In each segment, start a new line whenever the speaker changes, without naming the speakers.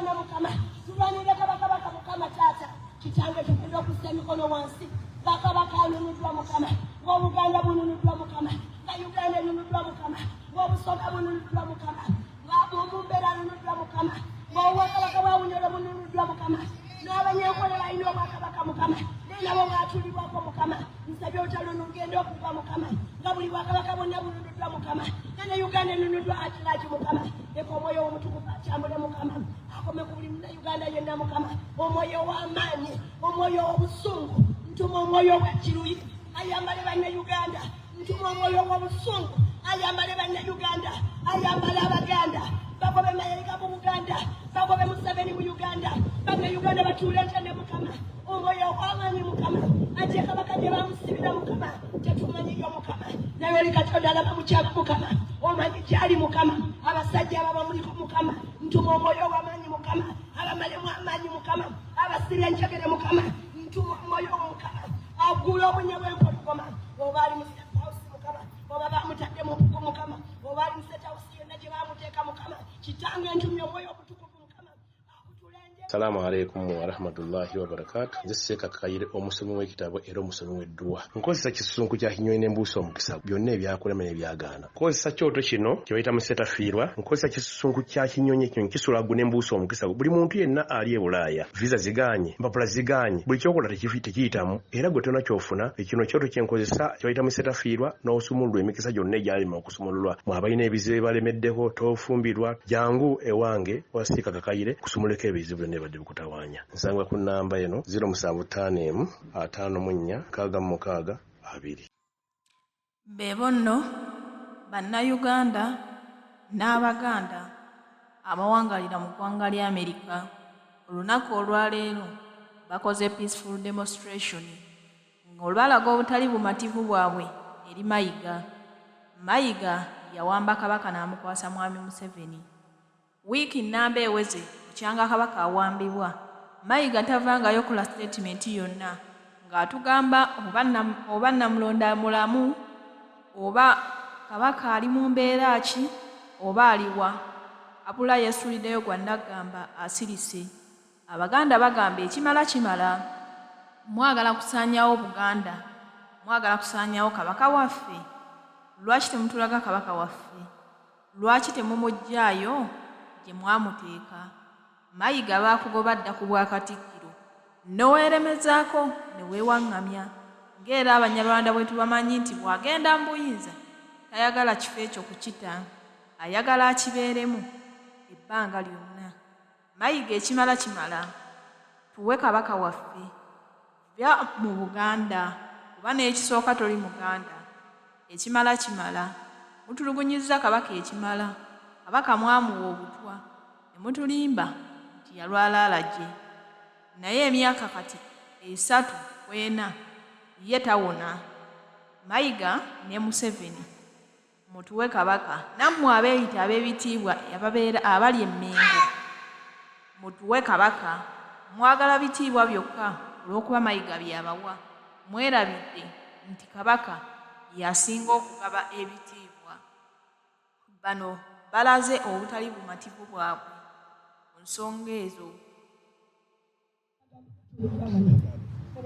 tulwana Mukama tulwanire kabaka Mukama taata kitange tugenda okussa emikono wansi bakabaka anunuddwa Mukama ng'Obuganda bununuddwa Mukama nga Uganda enunuddwa Mukama ng'Obusoga bununuddwa Mukama ng'Omumbera anunuddwa Mukama ng'Obwakabaka bwa Bunyoro bununuddwa Mukama n'Abanyankole balina Obwakabaka Mukama nabo baatulibwako Mukama nsabye otalono ngenda okuva Mukama nga buli Bwakabaka bwonna bununuddwa Mukama ne Uganda enunuddwa Akilaki Mukama leka omwoyo omutukuvu atambule Mukama akome ku buli Munnayuganda yenna Mukama omwoyo w'amaanyi omwoyo w'obusungu ntuma omwoyo w'ekiruyi ayambale Bannayuganda ntuma omwoyo w'obusungu ayambale Bannayuganda ayambale Abaganda bagobe Mayiga mu Buganda bagobe Museveni mu Uganda Bannayuganda batuule ntende Mukama omwoyo w'amaanyi Mukama ate kabaka gye bamusibira Mukama tetumanyiyo Mukama naye oli Katonda alaba mukyala Mukama omanyi gyali Mukama abasajja ababa muliko Mukama ntuma omwoyo w'amaanyi Mukama abamalemu amaanyi Mukama abasirya enjegere Mukama ntuma omwoyo Mukama agula obunye bw'empologoma oba ali mu State House Mukama oba bamutadde mu mpuku Mukama oba ali mu State House yonna gye bamuteeka Mukama kitange ntumye omwoyo obutukuvu Mukama akutulenje.
Salaamu alaikum wa rahmatullahi wa barakatuh. Nze Sheikh Kakayire omusomi w'ekitabo era omusomi w'edduwa. Nkozesa kisunku kya kinyonyi n'embuusa omukisa byonna ebyakulema n'ebyagaana. Nkozesa kyoto kino kye bayita musetafiirwa. Nkozesa kisunku kya kinyonyi ekyo kisulagu n'embuusa omukisa. Buli muntu yenna ali e Bulaaya visa ziganye mpapula ziganye buli kyokola tekiyitamu era gwe tonna kyofuna ekino kyoto kye nkozesa kye bayita musetafiirwa n'osumululwa emikisa gyonna egyalima okusumululwa mwabalina ebizibu balemeddeko tofumbirwa jangu ewange wa Sheikh Kakayire kusumuleko ebizibu byonna ebadde bikutawaanya. Nsanga ku nnamba eno 075 54 66 2.
Beebo nno Bannayuganda n'Abaganda abawangalira mu ggwanga lya Amerika olunaku olwaleero bakoze peaceful demonstration ng'olwalaga obutali bumativu bwabwe eri Mayiga. Mayiga yawamba kabaka n'amukwasa mwami Museveni. Wiiki nnamba eweze bukyanga kabaka awambibwa Mayiga tavangayo kola statement yonna ng'atugamba oba Namulonda mulamu oba kabaka ali mu mbeera ki oba aliwa. Abula yesuliddeyo gwa Nagamba asirise. Abaganda bagamba ekimala kimala. Mwagala kusaanyawo Buganda, mwagala kusaanyawo kabaka waffe. Lwaki temutulaga kabaka waffe? Lwaki temumuggyaayo gye mwamuteeka? Mayiga baakugoba dda ku Bwakatikkiro n'oweeremezaako ne weewaŋŋamya ng'era Abanyarwanda bwe tubamanyi nti bw'agenda mu buyinza tayagala kifo ekyo kukita, ayagala akibeeremu ebbanga lyonna. Mayiga ekimala kimala, tuwe kabaka waffe vya mu Buganda kuba n'ekisooka toli Muganda. Ekimala kimala, mutulugunyizza kabaka ekimala. Kabaka mwamuwa obutwa ne mutulimba nti yalwala alagye, naye emyaka kati 3 ku 4 ye tawona. Mayiga ne Museveni mutuwe kabaka, nammwe abeeyita ab'ebitiibwa abali e Mengo mutuwe kabaka. Mwagala bitiibwa byokka olw'okuba Mayiga byabawa. Mwerabidde nti kabaka yasinga okugaba ebitiibwa. Bano balaze obutali bumativu bwabwe ku nsonga ezo.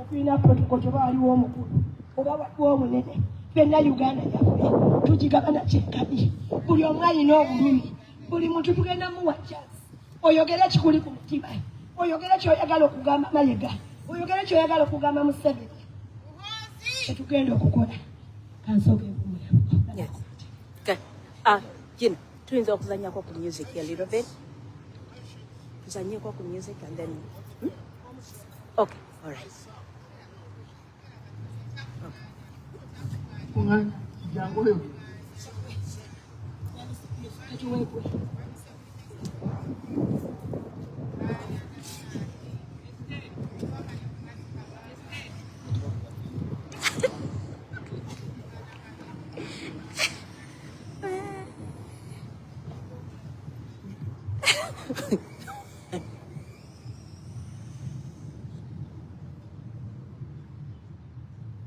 Tulina protocol oba waliwo omukulu oba waliwo omunene fenna Uganda yaffe tugigabana kyenkadi. Buli omu alina obulumi, buli muntu tugenda muwa chance. Oyogere ekikuli ku mutima, oyogere ky'oyagala okugamba Mayiga, oyogere ky'oyagala okugamba Museveni. Tetugenda okukola kansooke kumula.
Tuyinza okuzanyako ku music a little bit. Tuzanyeko ku music and then okay, all right.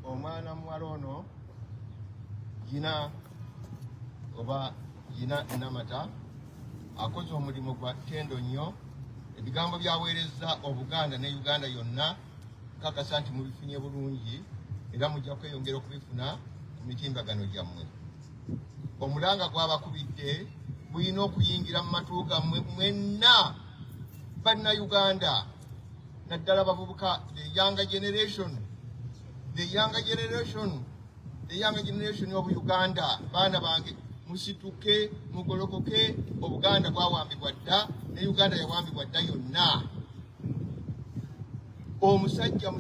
Omwana muwala ono yina oba yina enamata akoze omulimu gwa ttendo nnyo ebigambo byaweereza Obuganda ne Uganda yonna kakasa nti mubifunye bulungi era mujja kweyongera okubifuna ku mitimbagano gyammwe. Omulanga gwabakubidde bulina okuyingira mu matu gammwe mwenna Bannayuganda, naddala bavubuka, the younger generation of Uganda. Baana bange musituke mugolokoke, Obuganda bwawambibwa dda ne Uganda yawambibwa dda yonna. Omusajja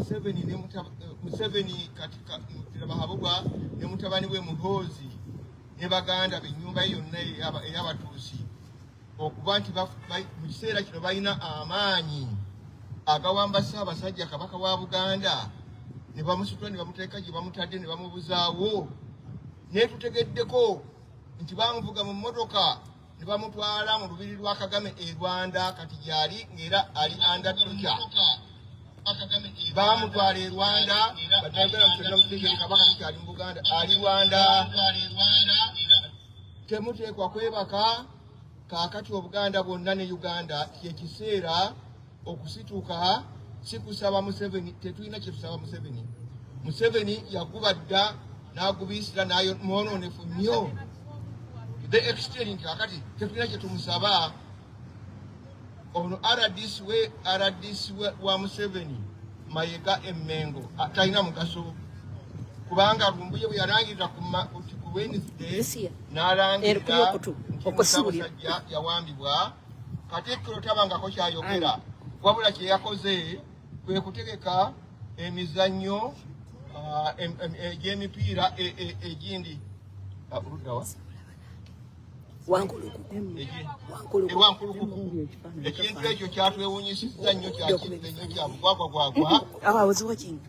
Museveni katika Bahabulwa ne mutabani we Muhoozi ne baganda b'ennyumba yonna ey'Abatuusi okuba nti mu kiseera kino balina amaanyi agawamba Ssaabasajja Kabaka wa Buganda, ne bamusitula ne bamuteeka gye bamutadde ne bamubuzaawo. Naye tutegeddeko nti bamuvuga mu mmotoka ne bamutwala mu lubiri lwa Kagame e Rwanda, kati gyali ng'era ali under torture. Bamutwala e Rwanda, badagala musonna mutegere Kabaka kyali mu Buganda ali Rwanda. Temuteekwa kwebaka. Kaakati Obuganda bwonna ne Uganda kyekiseera okusituka, si kusaba Museveni, tetulina kye tusaba Museveni. Museveni yaguba dda n'agubiisira n'omwononefu nnyo the extent kaakati tetulina kye tumusaba. Ono RDC wa Museveni Mayiga Emmengo atalina mugaso, kubanga Lumbuye bwe yalangirira ku Wednesday n'alangira omusajja yawambibwa. Katikkiro tabangako kyayogera, wabula kye yakoze kwe kutegeka emizannyo egy'emipiira egindi oluddawa Wankulukuku. Ekintu ekyo kyatwewuunyisizza nnyo, kya bugwagwagwagwa.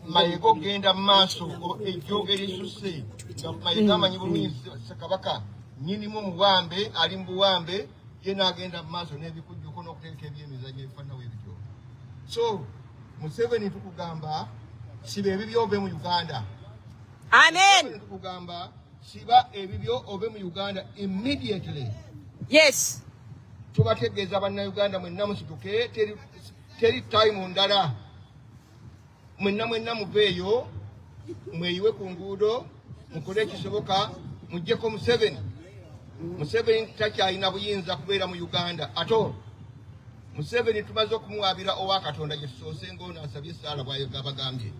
Mayiga ogenda mu maaso ejjoogera esuse nga Mayiga amanyi bulungi Ssekabaka nnyinimu Muwambe, ali mu Buwambe, ye n'agenda mu maaso n'ebikujjuko n'okutegeka ebyemizannyo ebifaanana bwebityo. So Museveni tukugamba siba ebibyo ove mu Uganda.
Amen.
Tukugamba siba ebibyo ove mu Uganda immediately.
Yes.
Tubategeeza Bannayuganda mwenna musituke, teri time ndala. Mwenna muveeyo, mweyiwe ku nguudo, mukole ekisoboka, muggyeko Museveni. Museveni takyalina buyinza kubeera mu Uganda ato. Museveni tumaze okumuwaabira owa Katonda gye tusoose ng'ono asabye Saala bw'abagambye.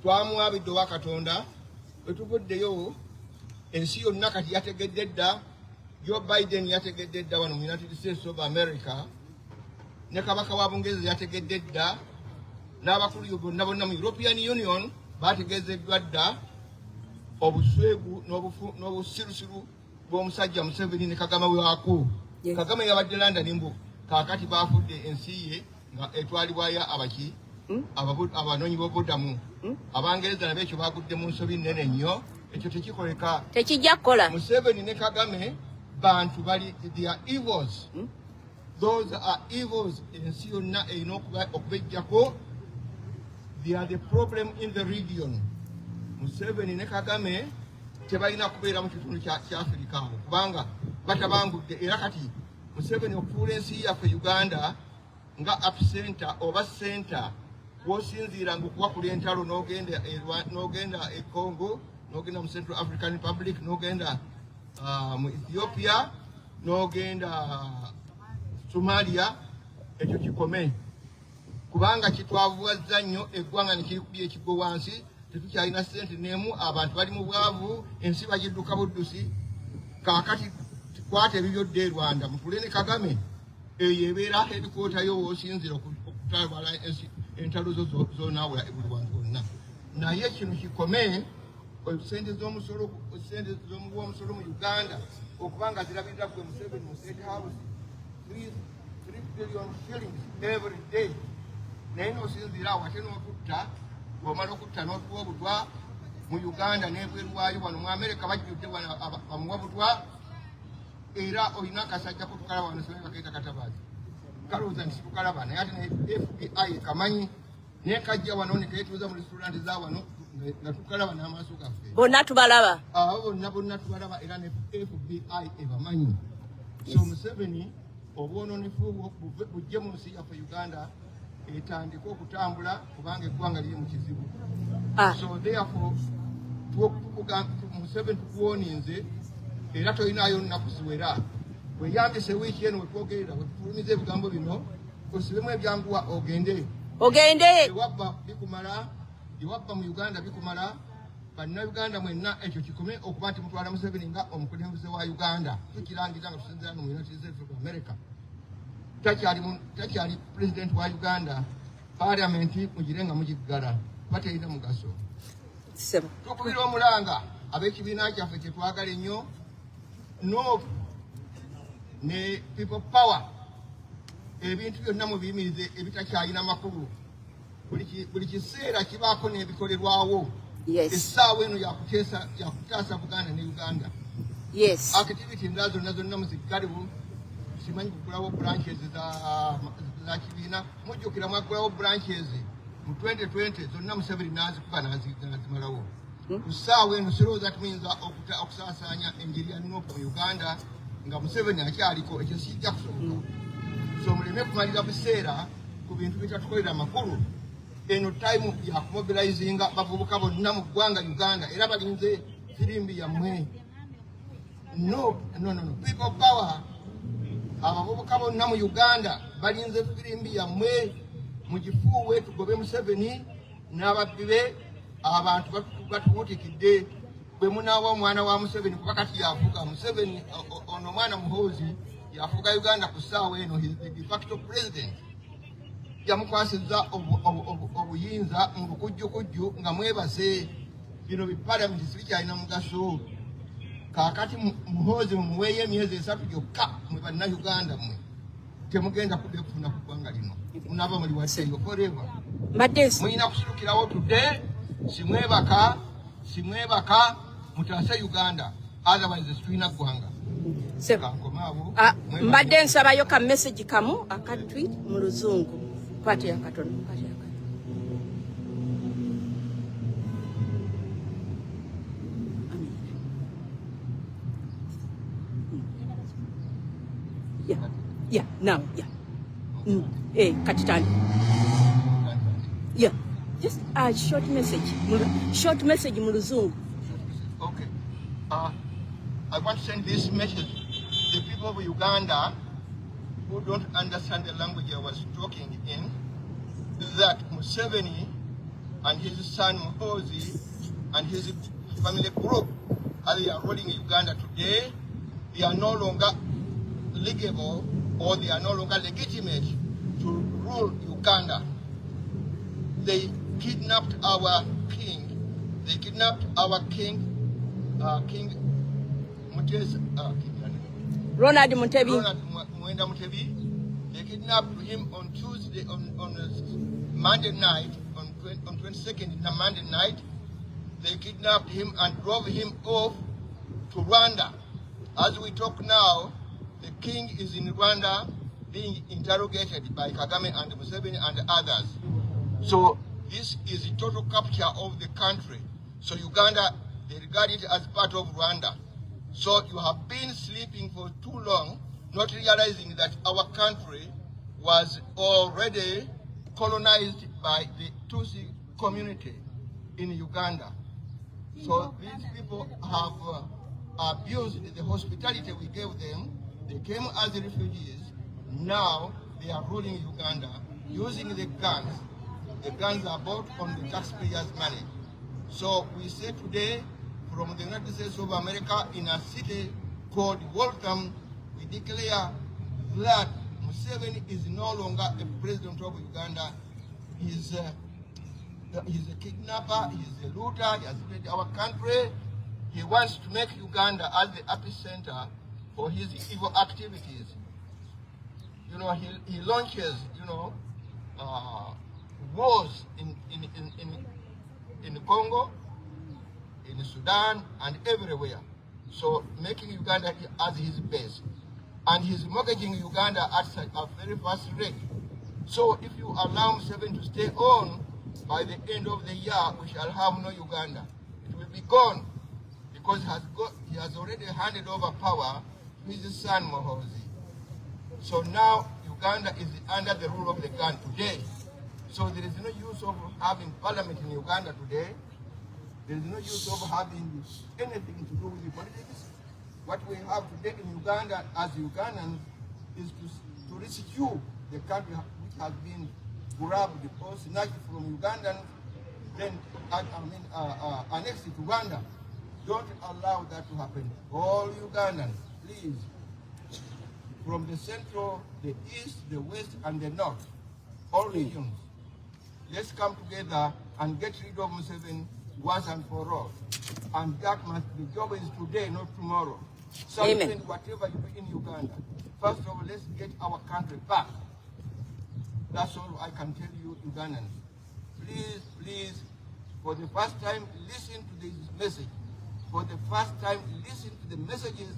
Twamuwaabidde owa Katonda, bwe tuvuddeyo ensi yonna kati yategedde dda. Joe Biden yategedde dda wano mu United States of America, ne Kabaka wa Bungereza yategedde dda, n'abakulu bonna mu European Union bategeezeddwa dda obuswegu n'obusirusiru bw'omusajja Museveni ne Kagame waako. Kagame yabadde London mbu kaakati baafudde ensi ye nga etwalibwayo abaki abanoonyi b'obubudamu. Abangereza nabo ekyo bagudde mu nsobi nnene nnyo, ekyo tekikoleka,
tekijja kukola.
Museveni ne Kagame bantu bali, they are evils. Those are evils. Ensi yonna erina okubejjako. They are the problem in the region. Museveni ne Kagame tebalina kubeera mu kitundu kya Afrika awo kubanga batabangudde. Era kati Museveni okufuula ensi yaffe Uganda nga epicenter oba center w'osinziira ng'okuwakula entalo n'ogenda e Congo, n'ogenda mu Central African Republic, n'ogenda mu Ethiopia, n'ogenda Somalia, ekyo kikome. Kubanga kitwavuwazza nnyo eggwanga ne kirikubya ekigwo wansi, tetukyalina ssente n'emu, abantu bali mu bwavu, ensi bagidduka buddusi. Kaakati kwata ebibyo dde Rwanda, mutule ne Kagame, eyo ebeera ebikwotayo w'osinzira okutwala entalo zo zonaawula buli wantu wonna. Naye kino kikome, sente z'omusolo mu Uganda okubanga zirabirira gwe Museveni mu State House 3 billion shillings every day. Naye n'osinzira awo ate n'okutta, bw'omala okutta n'otuwa obutwa mu Uganda n'ebweru waayo wano mu Amerika bajjudde wano bamuwa butwa. Era olina akasajja kutukalaba wano sibanga kaita Katabaazi. Kalowooza nti situkalaba naye ate ne FBI kamanyi naye kajja wano ne keetuuza mu restaurant za wano nga tukalaba n'amaaso gaffe.
Bonna tubalaba.
Abo bonna tubalaba era ne FBI ebamanyi. So Museveni obwononefu bujje mu nsi yaffe Uganda etandika okutambula kubanga eggwanga liri mu kizibu. So therefore Museveni tukuwoninze era tolinayo nnaku ziwera weyambise wiiki eno wetwogerera wetufulumiza ebigambo bino osibemu ebyanguwa ogende ewabba bikumala ewabba mu Uganda bikumala bannayuganda mwenna ekyo kikome okuba nti mutwala Museveni nga omukulembeze wa Uganda tukirangira nga tusinzira mu United States of America takyali president wa Uganda parliamenti mugirenga mugiggala baterina mugaso tukubira omulanga ab'ekibiina kyaffe kyetwagala ennyo no ne people power ebintu byonna mu biyimirize ebitakyalina makulu buli kiseera kibaako n'ebikolerwawo essaawa eno yakutaasa Buganda ne Uganda activity ndala zonna muziggalewo simanyi kugulawo branches za kibiina mujjukira mwagulawo branches mu 2020 zonna Museveni n'azikuba n'azimalawo ku ssaawa eno sirowooza tuyinza okusaasaanya enjiri ya Nuupu mu Uganda nga Museveni akyaliko ekyo kijja kusoboka. So muleme kumalira biseera ku bintu bitatukolera makulu. Eno time ya kumobilizinga bavubuka bonna mu ggwanga Uganda era balinze firimbi yammwe. No. People power. Abavubuka bonna mu Uganda balinze firimbi yammwe mugifuuwe tugobe Museveni n'ababbi be abantu batubuutikidde bwe munaawa omwana wa Museveni kuba kati yafuga Museveni ono mwana muhoozi yafuga Uganda ku ssaawa eno de facto president yamukwasizza obuyinza mu bukujjukujju nga mwebase bino bipalamenti sibikyalina mugaso kaakati muhoozi mumuweeyo emyezi 3 gyokka mwe bannayuganda mmwe temugenda kudde kufuna ku ggwanga lino munaba muli waseeyo forever muyina kusulukirawo tudde simwebaka mutaase Uganda otherwise tulina ggwanga
mbadde nsabayo ka message kamu akatweet mu luzungu pati ya katono katitani just a short message mu luzungu.
Okay. I want to send this message to the people of Uganda who don't understand the language I was talking in, that Museveni and his son Muhoozi and his family group, as they are ruling Uganda today, they are no longer legible or they are no longer legitimate to rule Uganda. They kidnapped our king. They kidnapped our king, King
Ronald Mutebi.
They kidnapped him on Tuesday, on Monday night, on 22nd, Monday night. They kidnapped him and drove him off to Rwanda. As we talk now, the king is in Rwanda being interrogated by Kagame and Museveni and others. So this is a total capture of the country. So Uganda, they regard it as part of Rwanda. So you have been sleeping for too long, not realizing that our country was already colonized by the Tutsi community in Uganda. So these people have abused the hospitality we gave them. They came as refugees. Now they are ruling Uganda using the guns. The guns are bought on the taxpayers' money. So we say today, from the United States of America, in a city called Waltham, we declare that Museveni is no longer a president of Uganda. He's a kidnapper, he's a looter, he has led our country. He wants to make Uganda as the epicenter for his evil activities. You know, he launches, wars in Congo, in Sudan, and everywhere. So making Uganda as his base. And he's mortgaging Uganda at a very fast rate. So if you allow Museveni to stay on, by the end of the year, we shall have no Uganda. It will be gone because he has already handed over power to his son Muhoozi. So now Uganda is under the rule of the gun today. So there is no use of having parliament in Uganda today. There is no use of having anything to do with the politics. What we have today in Uganda as Ugandans is to rescue the country which has been grabbed or snatched from Ugandans, then annexed to Rwanda. Don't allow that to happen. All Ugandans, please, from the central, the east, the west, and the north, all regions, let's come together and get rid of Museveni once and for all. And that the job is today, not tomorrow. Something, whatever you do in Uganda, first of all, let's get our country back. That's all I can tell you, Ugandans. Please, please, for the first time, listen to this message. For the first time, listen to the messages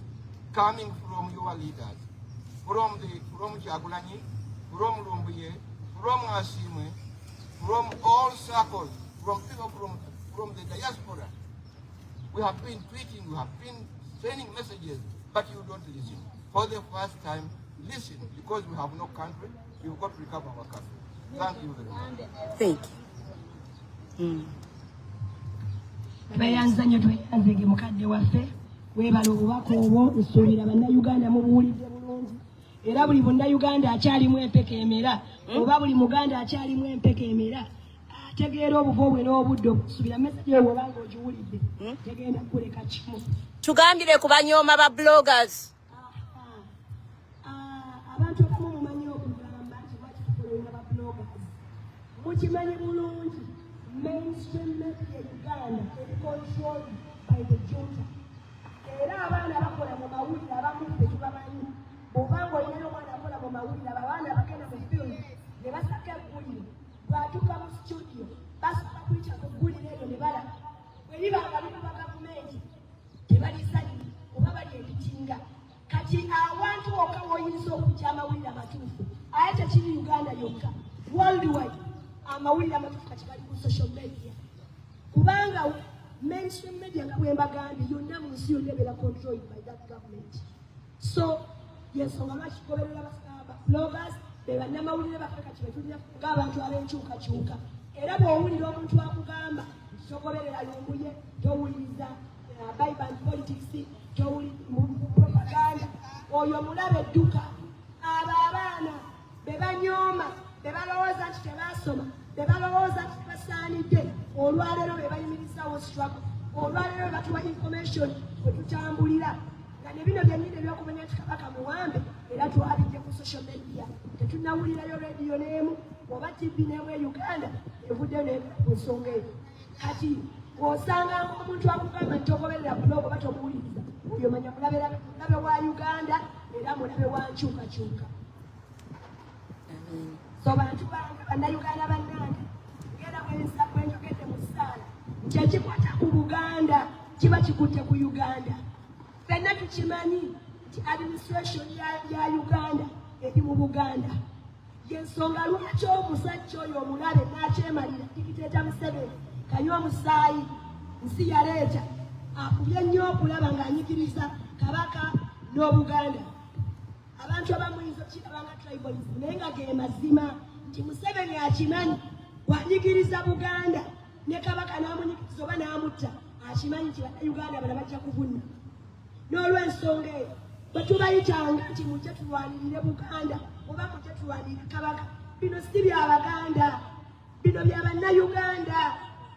coming from your leaders, from Kyagulanyi, from Lumbuye, from Asimwe, from all circles, from people from the diaspora. We have been tweeting, we have been sending messages, but you don't listen. For the first time, listen, because we have no country. You've got to recover our country. Thank you very much.
Thank you.
Bayanza nnyo tweyanzege mukadde waffe weebala obubaka obwo nsuubira bannayuganda mubuwulidde bulungi era buli munnayuganda akyalimu empeka emera oba buli muganda akyalimu empeka emera ategeera obuvo bwe n'obudde okusuubira meseji eyo bwobanga ogiwulidde tegenda kuleka kimu.
Tugambire ku banyooma ba bloggers.
Abantu abamu mumanyi okugamba nti lwaki tukolera ba bloggers. Mukimanyi bulungi mainstream media Uganda is controlled by the junta. Era abaana bakola mu mawulire abamu ffe tubamanyi. Bw'obanga olina n'omwana akola mu mawulire abaana bagenda mu field ne basaka eggulire. Bw'atuuka mu studio basaka kuyita ku ggulire eryo ne balaba. Bwe liba nga likuba gavumenti tebalisalira oba bali ebitinga. Kati awantu wokka w'oyinza okujja amawulire amatuufu ate tekiri Uganda yokka. Worldwide amawulire amatuufu kati bali ku social media. Kubanga mainstream media nga bwe mbagambye yonna mu nsi yonna ebeera controlled by that government. So yensonga lwaki tugoberera ba bloggers be bannamawulire bakakati betulina ng'abantu ab'enkyukakyuka. Era bw'owulira omuntu akugamba nti togoberera Lumbuye, towuliriza Bible and politics, towuliriza propaganda, oyo mulabe edduka. Abo abaana be banyooma, be balowooza nti tebaasoma, be balowooza nti tebasaanidde, olwaleero be bayimirizawo struggle, olwaleero be batuwa information bwe tutambulira. Nga ne bino byennyini ebyokumanya nti Kabaka muwambe era twalidde ku social media. Tetunnawulirayo rediyo n'emu oba TV n'emu e Uganda evudde n'ebira ku nsonga eyo. Kati osanga omuntu akugamba nti togoberera blog oba tomuwuliriza, oyo manya mulabe wa Uganda era mulabe wa nkyukakyuka. So bantu bange bannayuganda bannange, ngenda bwenjogedde mu ssaala nti ekikwata ku Buganda kiba kikutte ku Uganda. Ffenna tukimanyi nti administration ya Uganda eri mu Buganda. Yensonga lwaki omusajja oyo omulabe n'akyemalira dikiteeta Museveni kanywa musaayi nsi yaleeta akubye nnyo okulaba ng'anyigiriza Kabaka n'Obuganda. Abantu abamuyinza okirabanga tribalism naye nga ge mazima nti Museveni akimanyi bw'anyigiriza Buganda ne Kabaka n'amunyigiriza oba n'amutta akimanyi nti bannayuganda bala bajja kuvunna. N'olw'ensonga eyo bwe tubayitanga nti mujje tulwanirire Buganda oba mujje tulwanirire Kabaka, bino si bya Baganda, bino bya bannayuganda.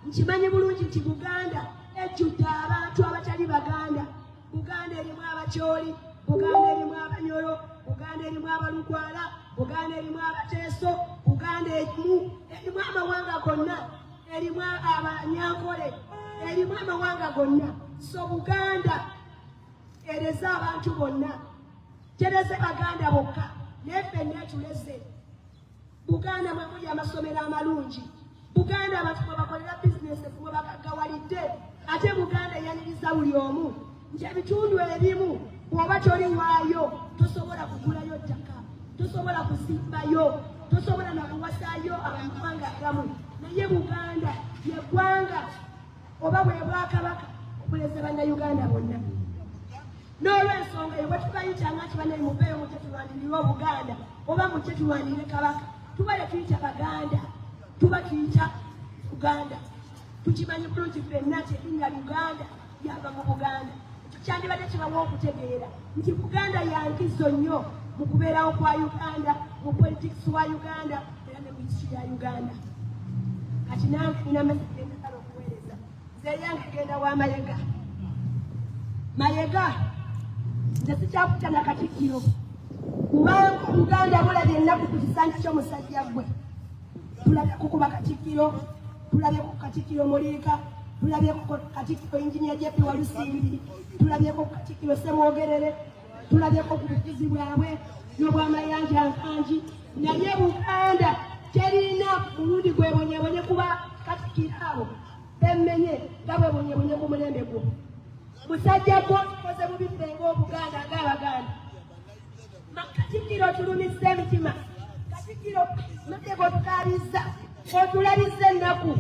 Nkimanyi bulungi nti Buganda ejjudde abantu abatali Baganda. Buganda erimu abakyoli, Buganda erimu abanyolo, Buganda erimu abalugwala, Buganda erimu abateeso, Buganda erimu amawanga gonna, erimu abanyankole, erimu amawanga gonna. So Buganda ereze abantu bonna, tereze Baganda bokka, naye ffenna tuleze. Buganda mwe muli amasomero amalungi, Buganda abantu mwe bakolera bizinesi mwe bakagawalidde, ate Buganda yaniriza buli omu nti ebitundu ebimu bw'oba toliwaayo tosobola kugulayo ttaka, tosobola kuzimbayo, tosobola nakuwasaayo amawanga agamu. Naye Buganda yeggwanga oba bwe Bwakabaka obuleze bannayuganda bonna. n'olwensonga eyo bwe tubayitanga nti bane mubeeyo mujje tulwanirire Obuganda oba mujje tulwanirire Kabaka tuba tuyita Baganda tuba tuyita Uganda tukimanyi bulungi ffenna nti erinnya Uganda lyava mu Buganda kyandibadde kibawa okutegeera nti Buganda yankizo nnyo mu kubeerawo kwa Uganda mu politics wa Uganda era ne mu history ya Uganda kati nange nina message endala okuweereza nze yange genda wa Mayiga nze sikyakuta na Katikkiro kubanga Uganda bulabye ennaku ku kisanja ky'omusajja gwe tulabye kukuba Katikkiro tulabye ku Katikkiro Muliika tulabye ku Katikkiro Engineer JP Walusimbi tulabye ku Katikkiro Ssemwogerere tulabye ku bufuzi bwabwe n'obw'amayanja nkanji naye Buganda terina mulundi gwebonyebonye kuba Katikkiro abo bemmenye nga bwebonyebonye mu mulembe gwo musajja gwo tukoze bubi ffe ng'Obuganda ng'Abaganda Katikkiro tulumiza emitima Katikkiro matego tukabizza otulabizza ennaku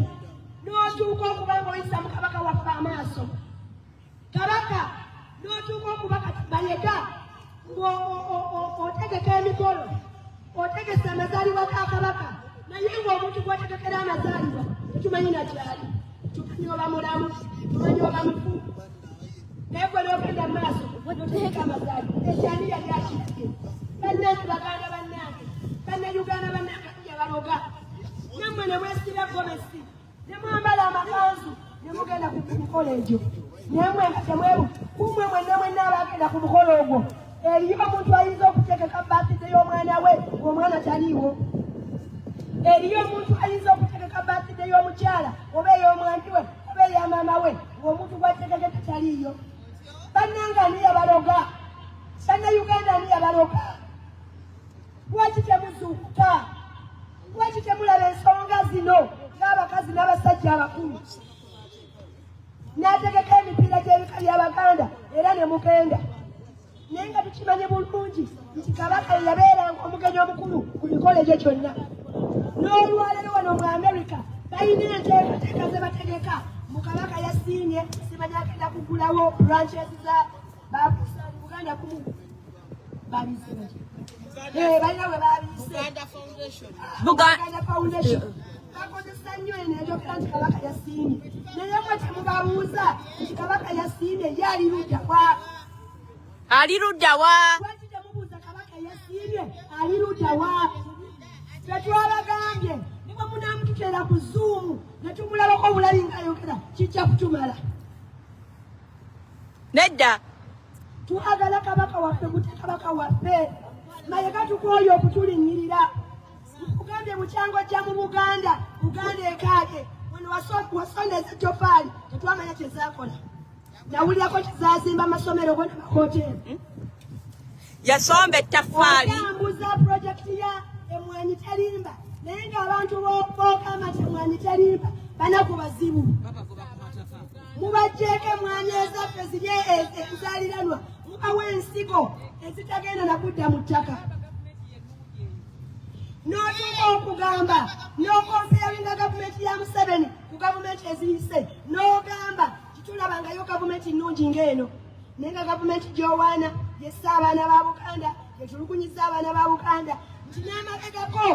n'otuuka okuba ng'oyisa mu Kabaka waffe amaaso Kabaka n'otuuka okuba Mayiga otegeka emikolo otegesa amazaalibwa ga Kabaka naye ng'omuntu gw'otegekera amazaalibwa tetumanyi na gyali tumanyi oba mulamu tumanyi oba mufu naye gwe n'ogenda mu maaso notegeka amazaalibwa ekyani yali akirage bannange Baganda bannange Bannayuganda bannange tujja baloga nammwe ne mwesiba gomesi ne mwambala amakanzu ne mugenda ku mikolo egyo naye mwe nga temwebu kumwe mwenna abagenda ku mukolo ogwo eriyo omuntu ayinza okutegeka baatide y'omwana we ng'omwana taliiwo eriyo omuntu ayinza okutegeka baatide y'omukyala oba ey'omwangi we oba ey'amaama we ng'omuntu gwategekete taliiyo bannange ani yabaloga Bannayuganda ani yabaloga lwaki temuzuukuka lwaki temulaba ensonga zino n'abakazi n'abasajja abakulu n'ategeka emipiira gy'ebika by'Abaganda era ne mugenda naye nga tukimanye bulungi nti Kabaka ye yabeeranga omugenyi omukulu ku mikolo egyo gyonna n'olwaleero wano mu America balina enteekateeka ze bategeka mu Kabaka yasiimye simanyi agenda kugulawo branches za babusaani Buganda kumu babiise balina we babiise Buganda Foundation bakozesa nnyo eno enjogera nti Kabaka yasiimye naye mwe temubabuuza nti Kabaka yasiimye ye ali ludda wa lwaki temubuuza Kabaka yasiimye ali ludda wa tetwabagambye niba munaamututeera ku Zoom ne tumulabako obulabi ng'ayogera kijja kutumala nedda twagala Kabaka waffe gute Kabaka waffe Mayiga tukooye okutulinnyirira ugambye bukyangojja mu Buganda ekaage wano wasondeza Jofaali tetwamanya kyezaakola nawulirako kizazimba amasomero go n'amakoteeri yasomba ettaffaali yambuza purojekiti ya Emmwanyi Terimba naye ng'abantu bookama ti Emmwanyi Terimba banaku bazibu mubajjeeko emmwanyi ezaffe ziri enzaaliranwa mubawo ensigo ezitagenda nakudda mu ttaka n'otuuka okugamba n'okonfeeringa gavumenti ya Museveni ku gavumenti eziyise n'ogamba titulabangayo gavumenti nnungi ng'eno naye nga gavumenti gy'owaana yessa abaana ba Buganda yetulugunyiza abaana ba Buganda nti n'amabegako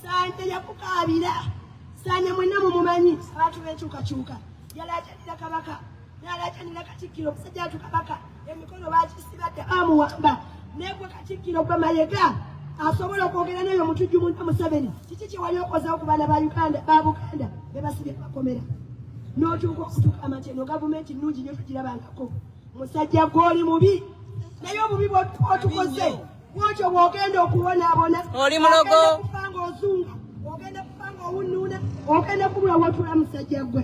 Sanje yakukaabira Sanje mwenna mumumanyi abantu b'enkyukakyuka yalaajanira Kabaka yalaajanira Katikkiro omusajja atu Kabaka emikono bagisibadde bamuwamba naye gwe Katikkiro gwe Mayiga asobola okwogera nayo omutujju munna Museveni kiki kye wali okozeewo ku baana ba Buganda be basibye bakomera n'otuuka okutukama nti eno gavumenti nnungi nnyo tugirabangako musajja gw'oli mubi naye obubi bw'otukoze bwotyo bw'ogenda okubonaabona oli mulogo kufa ng'ozunga ogenda kufa ng'owunnuuna ogenda kubula wotula musajja gwe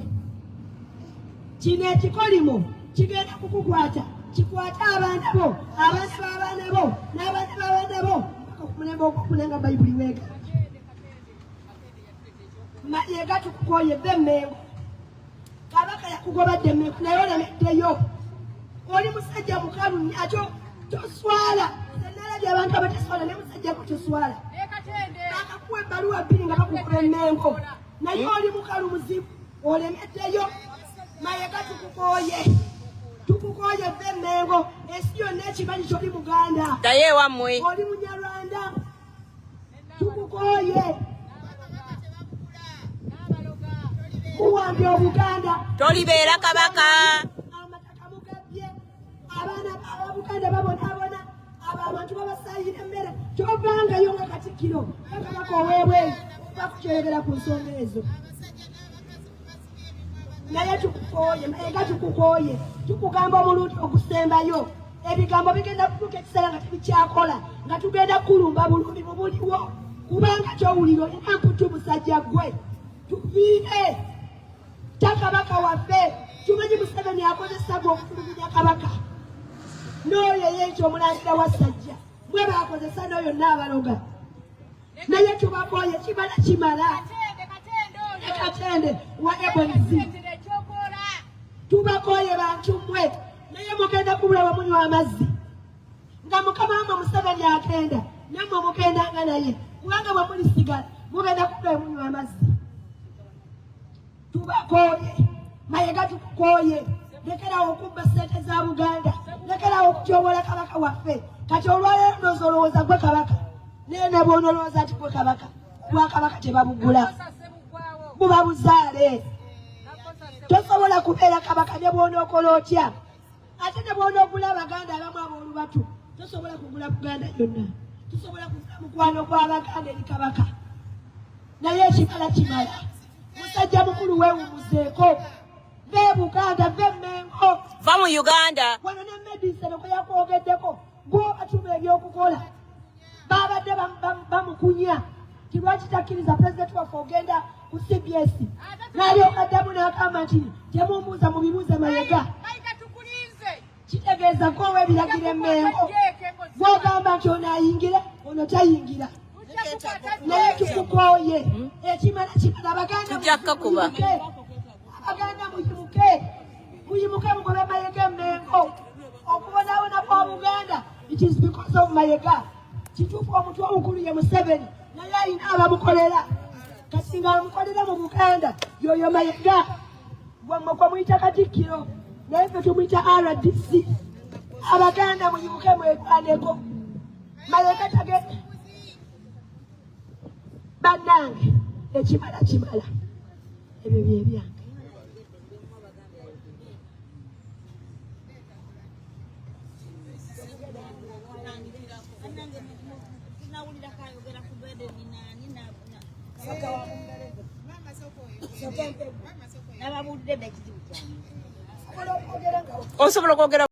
kino ekikolimo kigenda kukukwata kikwate abaana bo abaana b'abaana bo n'abaana b'abaana bo mulembe okwokunanga Bayibuli weega Mayiga tukukooye bbe Mmengo Kabaka yakugobadde Mmengo naye olemeddeyo oli musajja mukalu nnyo toswala nalabye abantu abataswala ne musajja ko toswala bakakuwa ebbaluwa bbiri nga bakukuba Mmengo naye oli mukalu muzibu olemeddeyo Mayiga tukukooye tukukoye Mengo esiyo nechimanyi choli Buganda
Daye wamwe
oli Munyarwanda tukukoye kuwambya Buganda
tolibera kabaka
amataka mugabye abaana ababuganda babonabona abantu babasayira emmere kyobanga yo nga Katikkiro kabaka oweebwe bakukyogera ku nsonga ezo naye tukukoye Mayiga tukukoye tukugamba omulundi okusembayo ebigambo bigenda kutuuka ekiseera nga tebikyakola nga tugenda kulumba bulumi bubuliwo kubanga kyowuliro olina mputu musajja gwe tuviire takabaka waffe tumanyi Museveni akozesa gwe okutulugunya kabaka n'oyo yeekyo omulangira wa Ssajja bwe baakozesa n'oyo n'abaloga naye tubakoye kimala kimala Katende wa Ebonzi tubakoye bantu mwe naye mugenda kubulawa munywa amazzi nga Mukama wamwe Museveni agenda nammwe mugendanga naye kubanga bwe mulisigala mugenda kubulawa munywa amazzi tubakoye Mayiga tukukoye lekerawo okubba ssente za Buganda lekerawo okutyobola kabaka waffe kati olwaleero ndowooza olowooza gwe kabaka naye ne bw'onolowooza nti gwe kabaka Bwakabaka tebabugula buba buzaale tosobola kubeera kabaka ne bw'onookola otya ate ne bw'onoogula Abaganda abamu ab'olubatu tosobola kugula Buganda yonna tosobola kugula mukwano gw'Abaganda eri kabaka naye ekimala kimala musajja mukulu weewumuzeeko ve Buganda ve Mengo
va mu Uganda
wano ne Medicine kwe yakwogeddeko gw'obatuma ebyokukola baabadde bamukunya kilwaki takkiriza pulezidenti waffe ogenda ku CBS n'alyoka addamu n'agamba nti temumbuuza mubibuuze Mayiga kitegeeza gwowa ebiragiro Mengo gw'ogamba nti ono ayingire ono tayingira naye tukukoye ekimala kimala Abaganda muyimuke mugobe Mayiga Mengo okubonabona kwa Buganda it is because of Mayiga kituufu omutwe omukulu ye Museveni naye ayina abamukolera kati nga amukolera mu Buganda yoyo Mayiga gwammwe kwa muyita Katikkiro naye ffe tumuyita RDC Abaganda muyimuke mwegwaneko Mayiga tagenda bannange ekimala kimala ebyo bye byange
osobola okwogera